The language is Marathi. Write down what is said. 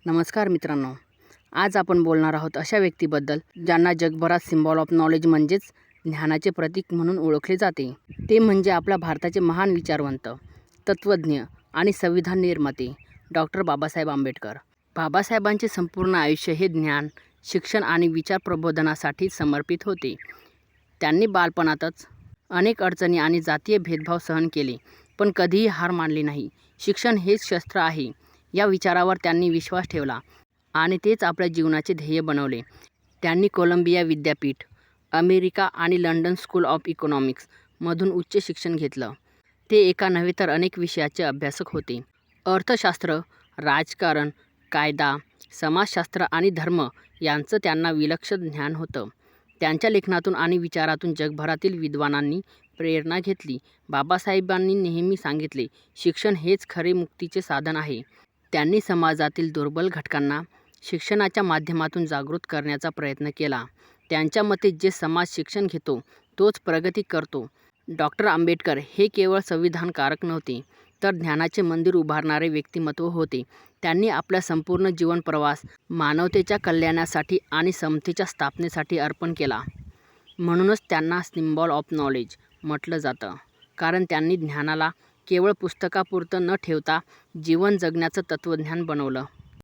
नमस्कार मित्रांनो, आज आपण बोलणार आहोत अशा व्यक्तीबद्दल ज्यांना जगभरात सिम्बॉल ऑफ नॉलेज म्हणजेच ज्ञानाचे प्रतीक म्हणून ओळखले जाते. ते म्हणजे आपल्या भारताचे महान विचारवंत, तत्त्वज्ञ आणि संविधान निर्माते डॉक्टर बाबासाहेब आंबेडकर. बाबासाहेबांचे संपूर्ण आयुष्य हे ज्ञान, शिक्षण आणि विचार प्रबोधनासाठी समर्पित होते. त्यांनी बालपणातच अनेक अडचणी आणि जातीय भेदभाव सहन केले, पण कधीही हार मानली नाही. शिक्षण हेच शस्त्र आहे या विचारावर त्यांनी विश्वास ठेवला आणि तेच आपल्या जीवनाचे ध्येय बनवले. त्यांनी कोलंबिया विद्यापीठ, अमेरिका आणि लंडन स्कूल ऑफ इकॉनॉमिक्स मधून उच्च शिक्षण घेतलं. ते एका नव्हे तर अनेक विषयाचे अभ्यासक होते. अर्थशास्त्र, राजकारण, कायदा, समाजशास्त्र आणि धर्म यांचं त्यांना विलक्षण ज्ञान होतं. त्यांच्या लेखनातून आणि विचारातून जगभरातील विद्वानांनी प्रेरणा घेतली. बाबासाहेबांनी नेहमी सांगितले, शिक्षण हेच खरे मुक्तीचे साधन आहे. त्यांनी समाजातील दुर्बल घटकांना शिक्षणाच्या माध्यमातून जागृत करण्याचा प्रयत्न केला. त्यांच्या मते जे समाज शिक्षण घेतो तोच प्रगती करतो. डॉक्टर आंबेडकर हे केवळ संविधानकारक नव्हते, तर ज्ञानाचे मंदिर उभारणारे व्यक्तिमत्व होते. त्यांनी आपला संपूर्ण जीवन प्रवास मानवतेच्या कल्याणासाठी आणि समतेच्या स्थापनेसाठी अर्पण केला. म्हणूनच त्यांना सिम्बॉल ऑफ नॉलेज म्हटलं जातं, कारण त्यांनी ज्ञानाला केवळ पुस्तकापुरतं न ठेवता जीवन जगण्याचं तत्त्वज्ञान बनवलं.